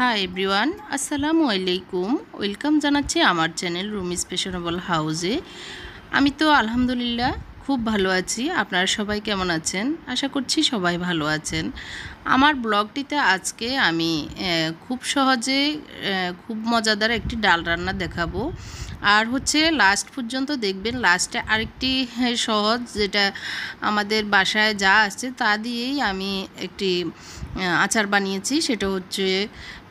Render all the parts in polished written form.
Hi everyone, আসসালামু আলাইকুম। Welcome জানাচ্ছি আমার চ্যানেল রুমিস ফ্যাশনেবল হাউসে। আমি তো আলহামদুলিল্লাহ খুব ভালো আছি। আপনারা সবাই কেমন আছেন? আশা করছি সবাই ভালো আছেন। আমার ব্লগটিতে আজকে আমি খুব সহজে খুব মজাদার একটি ডাল রান্না দেখাবো। আর হচ্ছে লাস্ট পর্যন্ত দেখবেন। লাস্টে আরেকটি সহজ, যেটা আমাদের বাসায় যা আসছে তা দিয়েই আমি একটি আচার বানিয়েছি, সেটা হচ্ছে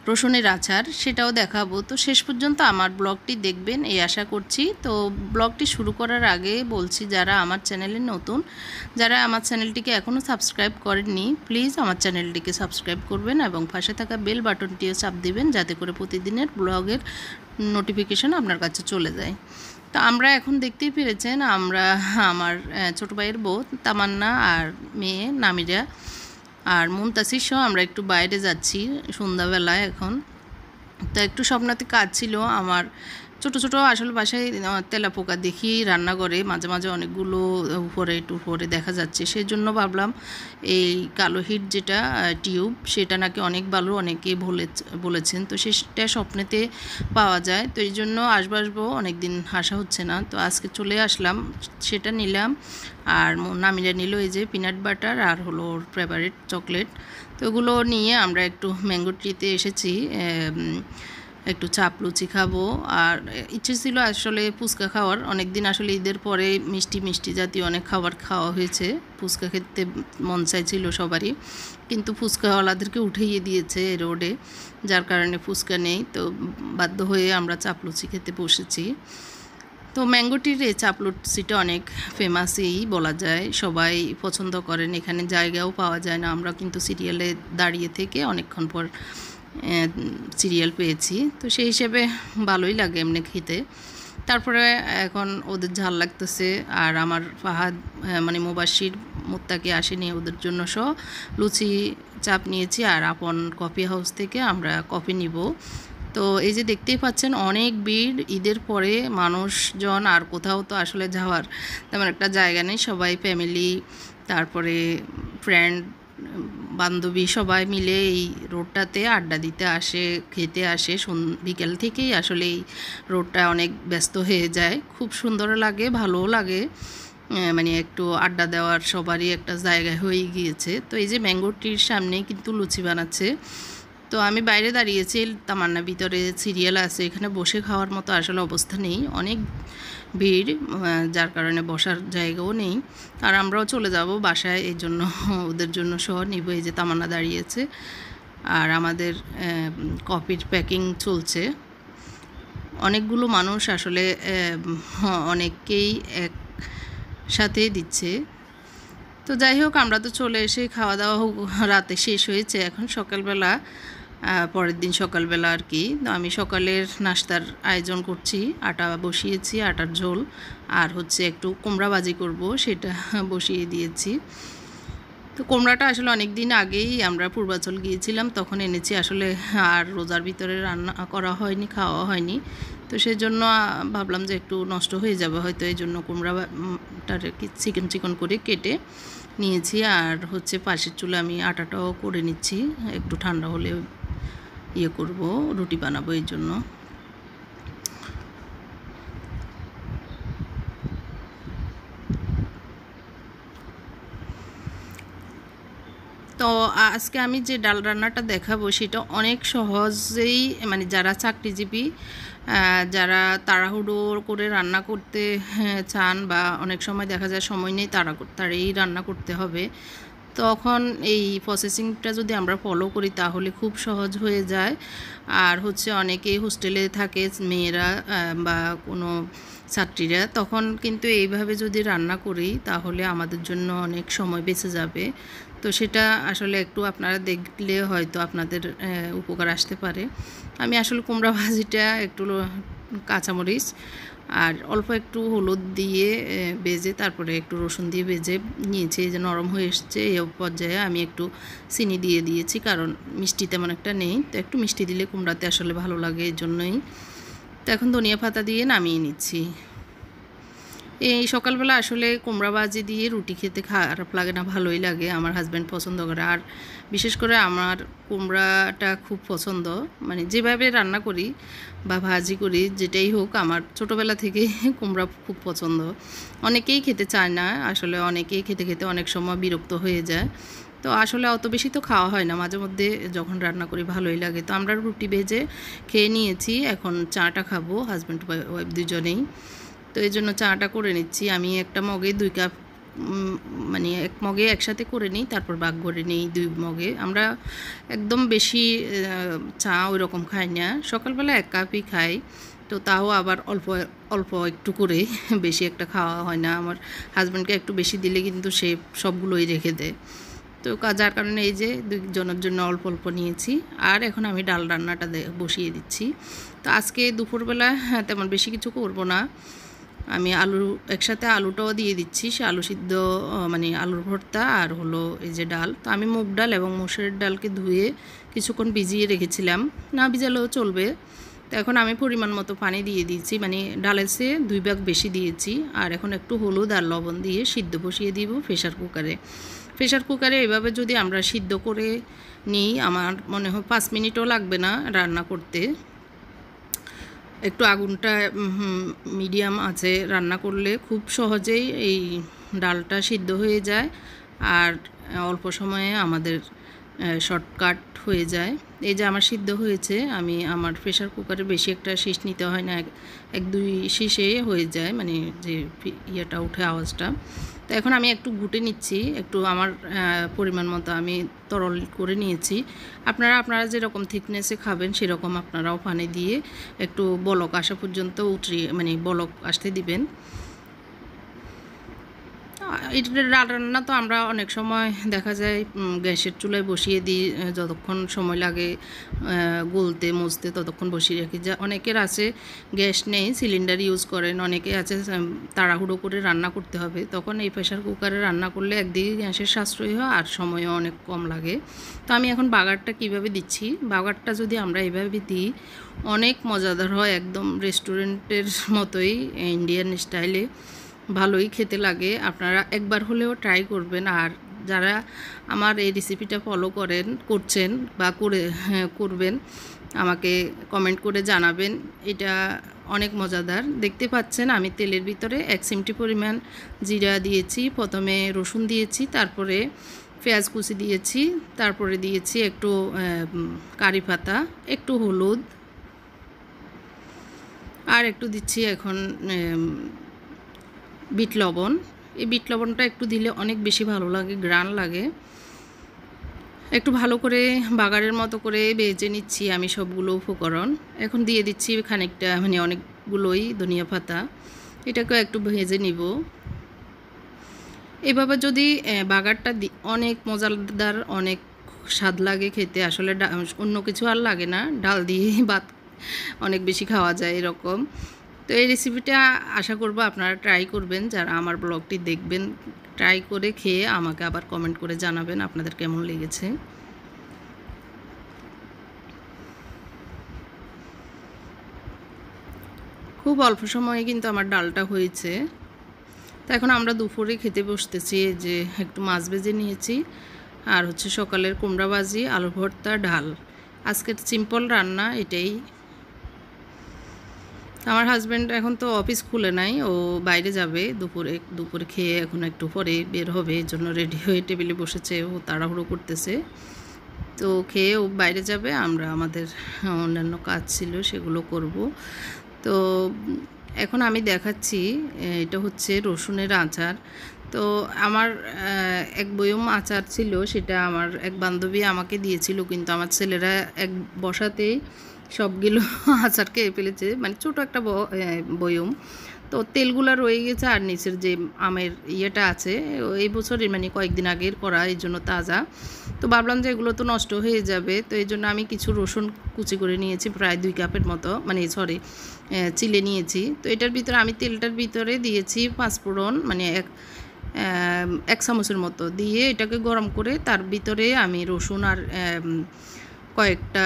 রসুনের আচার, সেটাও দেখাবো। তো শেষ পর্যন্ত আমার ব্লগটি দেখবেন এই আশা করছি। তো ব্লগটি শুরু করার আগে বলছি, যারা আমার চ্যানেলে নতুন, যারা আমার চ্যানেলটিকে এখনও সাবস্ক্রাইব করেননি, প্লিজ আমার চ্যানেলটিকে সাবস্ক্রাইব করবেন এবং পাশে থাকা বেল বাটনটিও চাপ দিবেন, যাতে করে প্রতিদিনের ব্লগের নোটিফিকেশন আপনার কাছে চলে যায়। তো আমরা এখন দেখতেই পেরেছেন, আমার ছোটো ভাইয়ের বউ তামান্না আর মেয়ে নামিরা আর মুনতাসির সহ আমরা একটু বাইরে যাচ্ছি সন্ধ্যাবেলায় এখন। তো একটু স্বপ্নাতে কাজ ছিল আমার। ছোট ছোট আসলে বাসায় তেলাপোকা দেখি রান্নাঘরে মাঝে মাঝে অনেকগুলো উপরে দেখা যাচ্ছে। সেই জন্য ভাবলাম এই কালো হিট যেটা টিউব, সেটা নাকি অনেক ভালো, অনেকে বলেছেন। তো সেটা স্বপ্নেতে পাওয়া যায়। তো এই জন্য আসবো অনেক দিন আসা হচ্ছে না। তো আজকে চলে আসলাম, সেটা নিলাম। আর নামিরা নিল এই যে পিনাট বাটার আর হলো ওর ফেভারিট চকলেট। তো ওগুলো নিয়ে আমরা একটু ম্যাঙ্গো ট্রিতে এসেছি, একটু চাপ লুচি খাবো। আর ইচ্ছে ছিল আসলে ফুচকা খাওয়ার, অনেক দিন আসলে ঈদের পরে মিষ্টি জাতীয় অনেক খাবার খাওয়া হয়েছে। ফুচকা খেতে মন চাইছিল সবারই, কিন্তু ফুচকাওয়ালাদেরকে উঠিয়ে দিয়েছে রোডে, যার কারণে ফুচকা নেই। তো বাধ্য হয়ে আমরা চাপ লুচি খেতে বসেছি। তো ম্যাঙ্গোটির এই চাপ লুচিটা অনেক ফেমাসই বলা যায়, সবাই পছন্দ করেন। এখানে জায়গাও পাওয়া যায় না, আমরা কিন্তু সিরিয়ালে দাঁড়িয়ে থেকে অনেকক্ষণ পর সিরিয়াল পেয়েছি। তো সেই হিসেবে ভালোই লাগে এমনি খেতে। তারপরে এখন ওদের ঝাল লাগতেছে, আর আমার ফাহাদ মানে মুবাশির মুত্তাকি আসেনি, ওদের জন্য লুচি চাপ নিয়েছি। আর আপন কফি হাউস থেকে আমরা কফি নিব। তো এই যে দেখতেই পাচ্ছেন অনেক ভিড় ঈদের পরে মানুষজন, আর কোথাও তো আসলে যাওয়ার তেমন একটা জায়গা নেই। সবাই ফ্যামিলি, তারপরে ফ্রেন্ড বান্ধবী সবাই মিলে এই রোডটাতে আড্ডা দিতে আসে, খেতে আসে। বিকেল থেকেই আসলে এই রোডটা অনেক ব্যস্ত হয়ে যায়। খুব সুন্দর লাগে, ভালোও লাগে, মানে একটু আড্ডা দেওয়ার সবারই একটা জায়গা হয়ে গিয়েছে। তো এই যে ম্যাঙ্গো ট্রির সামনে কিন্তু লুচি বানাচ্ছে। তো আমি বাইরে দাঁড়িয়েছি, তামান্না ভিতরে সিরিয়াল আছে, এখানে বসে খাওয়ার মতো আসলে অবস্থা নেই, অনেক ভিড়, যার কারণে বসার জায়গাও নেই। আর আমরাও চলে যাব বাসায়, এই জন্য ওদের জন্য নিব। এই যে তামান্না দাঁড়িয়েছে, আর আমাদের কফির প্যাকিং চলছে। অনেকগুলো মানুষ আসলে অনেককেই একসাথে দিচ্ছে। তো যাই হোক, আমরা তো চলে এসে খাওয়া দাওয়া রাতে শেষ হয়েছে, এখন সকালবেলা, পরের দিন সকালবেলা আর কি। তো আমি সকালের নাস্তার আয়োজন করছি, আটা বসিয়েছি, আটার ঝোল, আর হচ্ছে একটু কুমড়া ভাজি করব, সেটা বসিয়ে দিয়েছি। তো কুমড়াটা আসলে অনেক দিন আগেই আমরা পূর্বাচল গিয়েছিলাম, তখন এনেছি আসলে, আর রোজার ভিতরে রান্না করা হয়নি, খাওয়া হয়নি। তো সেই জন্য ভাবলাম যে একটু নষ্ট হয়ে যাবে হয়তো, এই জন্য কুমড়াটাকে চিকন করে কেটে নিয়েছি। আর হচ্ছে পাশের চুলে আমি আটাটাও করে নিচ্ছি, একটু ঠান্ডা হলে করব, রুটি বানাবো এই জন্য। তো আজকে আমি যে ডাল রান্নাটা দেখাবো সেটা অনেক সহজেই, মানে যারা চাকরিজীবী, যারা তাড়াহুড়ো করে রান্না করতে চান, বা অনেক সময় দেখা যায় সময় নেই, তাড়াতাড়ি রান্না করতে হবে, তখন এই প্রসেসিংটা যদি আমরা ফলো করি তাহলে খুব সহজ হয়ে যায়। আর হচ্ছে অনেকেই হোস্টেলে থাকে মেয়েরা বা কোনো ছাত্রীরা, তখন কিন্তু এইভাবে যদি রান্না করি তাহলে আমাদের জন্য অনেক সময় বেঁচে যাবে। তো সেটা আসলে একটু আপনারা দেখলে হয়তো আপনাদের উপকার আসতে পারে। আমি আসলে কুমড়া ভাজিটা একটু কাঁচামরিচ আর অল্প একটু হলুদ দিয়ে ভেজে, তারপরে একটু রসুন দিয়ে ভেজে নিয়েছি। এই যে নরম হয়ে এসছে, এই পর্যায়ে আমি একটু চিনি দিয়ে দিয়েছি, কারণ মিষ্টি তেমন একটা নেই। তো একটু মিষ্টি দিলে কুমড়াতে আসলে ভালো লাগে, এই জন্যই। তো এখন ধনিয়া পাতা দিয়ে নামিয়ে নিচ্ছি। এই সকালবেলা আসলে কুমড়া ভাজি দিয়ে রুটি খেতে খারাপ লাগে না, ভালোই লাগে। আমার হাজব্যান্ড পছন্দ করে, আর বিশেষ করে আমার কুমড়াটা খুব পছন্দ। মানে যেভাবে রান্না করি বা ভাজি করি যেটাই হোক, আমার ছোটোবেলা থেকেই কুমড়া খুব পছন্দ। অনেকেই খেতে চায় না, আসলে অনেকেই খেতে খেতে অনেক সময় বিরক্ত হয়ে যায়। তো আসলে অত বেশি তো খাওয়া হয় না, মাঝে মধ্যে যখন রান্না করি ভালোই লাগে। তো আমরা রুটি ভেজে খেয়ে নিয়েছি, এখন চাটা খাবো হাজব্যান্ড ওয়াইফ দুজনেই। তো এই জন্য চাটা করে নিচ্ছি। আমি একটা মগে 2 কাপ, মানে এক মগে একসাথে করে নিই, তারপর ভাগ করে নিই 2 মগে। আমরা একদম বেশি চা ওই রকম খাই না, সকালবেলা 1 কাপই খাই। তো তাও আবার অল্প অল্প একটু করে, বেশি একটা খাওয়া হয় না। আমার হাজব্যান্ডকে একটু বেশি দিলে কিন্তু সে সবগুলোই রেখে দেয়। তো যার কারণে এই যে 2 জনের জন্য অল্প অল্প নিয়েছি। আর এখন আমি ডাল রান্নাটা বসিয়ে দিচ্ছি। তো আজকে দুপুরবেলা তেমন বেশি কিছু করব না। আমি একসাথে আলুটাও দিয়ে দিচ্ছি, সে আলু সিদ্ধ, মানে আলুর ভর্তা আর হলো এই যে ডাল। তো আমি মুগ ডাল এবং মসুরের ডালকে ধুয়ে কিছুক্ষণ ভিজিয়ে রেখেছিলাম, না ভিজালেও চলবে। তো এখন আমি পরিমাণ মতো পানি দিয়ে দিয়েছি, মানে ডালের চেয়ে 2 ভাগ বেশি দিয়েছি। আর এখন একটু হলুদ আর লবণ দিয়ে সিদ্ধ বসিয়ে দিব প্রেশার কুকারে। প্রেশার কুকারে এভাবে যদি আমরা সিদ্ধ করে নিই, আমার মনে হয় 5 মিনিটও লাগবে না রান্না করতে। একটু আগুনটা মিডিয়াম আছে রান্না করলে খুব সহজেই এই ডালটা সিদ্ধ হয়ে যায়, আর অল্প সময়ে আমাদের শর্টকাট হয়ে যায়। এই যে আমার সিদ্ধ হয়েছে, আমি আমার প্রেশার কুকারে বেশি একটা শীষ নিতে হয় না, 1-2 শীষে হয়ে যায়, মানে যে ইয়েটা উঠে আওয়াজটা। তো এখন আমি একটু ঘুটে নিচ্ছি, একটু আমার পরিমাণ মতো আমি তরল করে নিয়েছি। আপনারা যেরকম থিকনেসে খাবেন সেরকম আপনারাও পানি দিয়ে একটু বলক আসা পর্যন্ত উতরিয়ে, মানে বলক আসতে দিবেন। এটা ডাল রান্না তো আমরা অনেক সময় দেখা যায় গ্যাসের চুলায় বসিয়ে দিই, যতক্ষণ সময় লাগে গলতে মজতে ততক্ষণ বসিয়ে রাখি। যা অনেকের আছে গ্যাস নেই, সিলিন্ডার ইউজ করেন, অনেকে আছে তাড়াহুড়ো করে রান্না করতে হবে, তখন এই প্রেশার কুকারে রান্না করলে একদিকে গ্যাসের সাশ্রয় হয় আর সময়ও অনেক কম লাগে। তো আমি এখন বাগারটা কিভাবে দিচ্ছি, বাগারটা যদি আমরা এভাবে দিই অনেক মজাদার হয়, একদম রেস্টুরেন্টের মতোই, ইন্ডিয়ান স্টাইলে ভালোই খেতে লাগে। আপনারা একবার হলেও ট্রাই করবেন। আর যারা আমার এই রেসিপিটা ফলো করছেন বা করবেন, আমাকে কমেন্ট করে জানাবেন। এটা অনেক মজাদার। দেখতে পাচ্ছেন আমি তেলের ভিতরে 1 চিমটি পরিমাণ জিরা দিয়েছি, প্রথমে রসুন দিয়েছি, তারপরে পেঁয়াজ কুচি দিয়েছি, তারপরে দিয়েছি একটু কারি পাতা, একটু হলুদ, আর একটু দিচ্ছি এখন বিট লবণ। এই বিট লবণটা একটু দিলে অনেক বেশি ভালো লাগে, গ্রান লাগে। একটু ভালো করে বাগারের মতো করে ভেজে নিচ্ছি আমি সবগুলো উপকরণ। এখন দিয়ে দিচ্ছি খানিকটা, মানে অনেকগুলোই ধনিয়া পাতা, এটাকেও একটু ভেজে নিব। এভাবে যদি বাগারটা অনেক মজাদার, অনেক স্বাদ লাগে খেতে। আসলে অন্য কিছু আর লাগে না, ডাল দিয়ে ভাত অনেক বেশি খাওয়া যায় এরকম। তো এই রেসিপিটা আশা করব আপনারা ট্রাই করবেন, যারা আমার ব্লগটি দেখবেন ট্রাই করে খেয়ে আমাকে আবার কমেন্ট করে জানাবেন আপনাদের কেমন লেগেছে। খুব অল্প সময়ে কিন্তু আমার ডালটা হয়েছে। তো এখন আমরা দুপুরে খেতে বসতেছি। যে একটু মাছ ভেজে নিয়েছি, আর হচ্ছে সকালের কুমড়া ভাজি, আলু ভর্তা, ডাল। আজকের সিম্পল রান্না এটাই। আমার হাজব্যান্ড এখন তো অফিস খুলে নাই, ও বাইরে যাবে দুপুরে খেয়ে এখন একটু পরে বের হবে, এই জন্য রেডি হয়ে টেবিলে বসেছে, ও তাড়াহুড়ো করতেছে। তো খেয়ে ও বাইরে যাবে, আমরা আমাদের অন্যান্য কাজ ছিল সেগুলো করব। তো এখন আমি দেখাচ্ছি, এটা হচ্ছে রসুনের আচার। তো আমার এক বয়ম আচার ছিল, সেটা আমার এক বান্ধবী আমাকে দিয়েছিল, কিন্তু আমার ছেলেরা এক বসাতেই সবগুলো আচার খেয়ে ফেলেছে, মানে ছোটো একটা বয়ম। তো তেলগুলো রয়ে গেছে, আর নিচের যে আমের ইয়েটা আছে এই বছরের, মানে কয়েকদিন আগের করা, এই জন্য তাজা। তো ভাবলাম যে এগুলো তো নষ্ট হয়ে যাবে, তো এই জন্য আমি কিছু রসুন কুচি করে নিয়েছি, প্রায় 2 কাপের মতো, মানে চিলে নিয়েছি। তো এটার ভিতরে আমি তেলটার ভিতরে দিয়েছি 5 ফোড়ন, মানে 1 চামচের মতো দিয়ে এটাকে গরম করে তার ভিতরে আমি রসুন আর কয়েকটা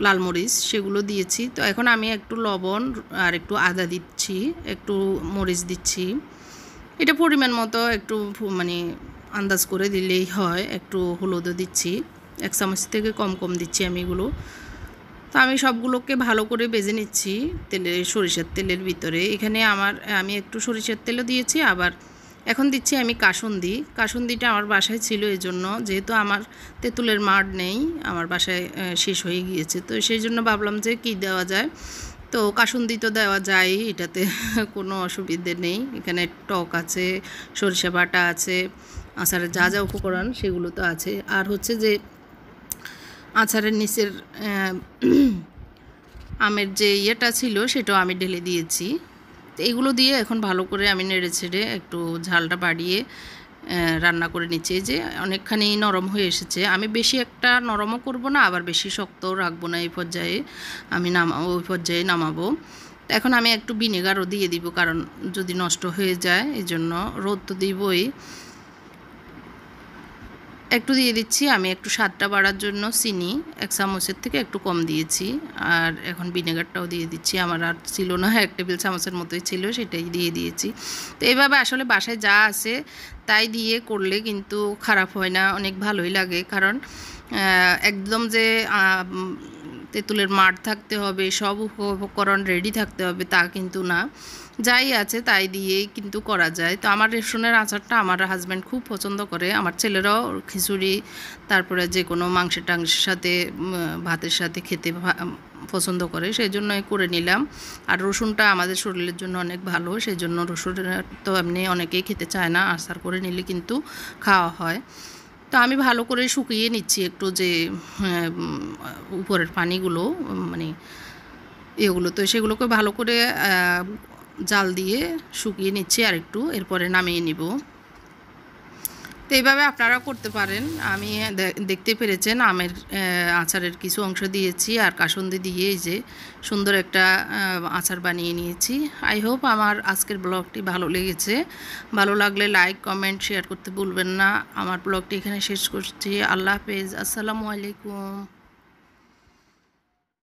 লাল মরিচ সেগুলো দিয়েছি। তো এখন আমি একটু লবণ আর একটু আদা দিচ্ছি, একটু মরিচ দিচ্ছি। এটা পরিমাণ মতো একটু মানে আন্দাজ করে দিলেই হয়। একটু হলুদও দিচ্ছি, 1 চামচ থেকে কম কম দিচ্ছি আমি এগুলো। তো আমি সবগুলোকে ভালো করে ভেজে নিচ্ছি সরিষার তেলের ভিতরে। এখানে আমি একটু সরিষার তেলও দিয়েছি, আবার এখন দিচ্ছি আমি কাসুন্দি। কাসুন্দিটা আমার বাসায় ছিল, এই জন্য যেহেতু আমার তেঁতুলের মাড় নেই, আমার বাসায় শেষ হয়ে গিয়েছে, তো সেই জন্য ভাবলাম যে কি দেওয়া যায়। তো কাসুন্দি তো দেওয়া যায়, এটাতে কোনো অসুবিধে নেই। এখানে টক আছে, সরিষা বাটা আছে, আচারের যা যা উপকরণ সেগুলো তো আছে। আর হচ্ছে যে আচারের নিচের আমের যে ইয়েটা ছিল সেটাও আমি ঢেলে দিয়েছি। তো এগুলো দিয়ে এখন ভালো করে আমি নেড়ে ছেড়ে একটু ঝালটা বাড়িয়ে রান্না করে নিচ্ছি। যে অনেকখানি নরম হয়ে এসেছে। আমি বেশি একটা নরমও করব না, আবার বেশি শক্তও রাখবো না। এই পর্যায়ে আমি ওই পর্যায়ে নামাবো। এখন আমি একটু ভিনেগারও দিয়ে দিব, কারণ যদি নষ্ট হয়ে যায় এই জন্য। রোদ তো দিবই। একটু দিয়ে দিচ্ছি আমি একটু স্বাদটা বাড়ার জন্য চিনি, 1 চামচের থেকে একটু কম দিয়েছি। আর এখন ভিনেগারটাও দিয়ে দিচ্ছি, আমার আর ছিল না, 1 টেবিল চামচের মতোই ছিল, সেটাই দিয়ে দিয়েছি। তো এইভাবে আসলে বাসায় যা আছে তাই দিয়ে করলে কিন্তু খারাপ হয় না, অনেক ভালোই লাগে। কারণ একদম যে তেঁতুলের মাড় থাকতে হবে, সব উপকরণ রেডি থাকতে হবে তা কিন্তু না। যাই আছে তাই দিয়েই কিন্তু করা যায়। তো আমার রেশনের আচারটা আমার হাজব্যান্ড খুব পছন্দ করে, আমার ছেলেরাও খিচুড়ি তারপরে যে কোনো মাংসের টাংসের সাথে ভাতের সাথে খেতে পছন্দ করে, সেই জন্যই করে নিলাম। আর রসুনটা আমাদের শরীরের জন্য অনেক ভালো, সেই জন্য রসুনটা তো এমনি অনেকেই খেতে চায় না, আচার করে নিলে কিন্তু খাওয়া হয়। তো আমি ভালো করে শুকিয়ে নিচ্ছি একটু, যে উপরের পানিগুলো মানে এগুলো, তো সেগুলোকে ভালো করে জাল দিয়ে শুকিয়ে নিচ্ছি আর একটু, এরপরে নামিয়ে নিব। তো এইভাবে আপনারা করতে পারেন। আমি দেখতে পেরেছেন আমের আচারের কিছু অংশ দিয়েছি, আর কাসুন্দি দিয়ে এই যে সুন্দর একটা আচার বানিয়ে নিয়েছি। আই হোপ আমার আজকের ব্লগটি ভালো লেগেছে। ভালো লাগলে লাইক, কমেন্ট, শেয়ার করতে ভুলবেন না। আমার ব্লগটি এখানে শেষ করছি। আল্লাহ হাফেজ, আসসালামু আলাইকুম।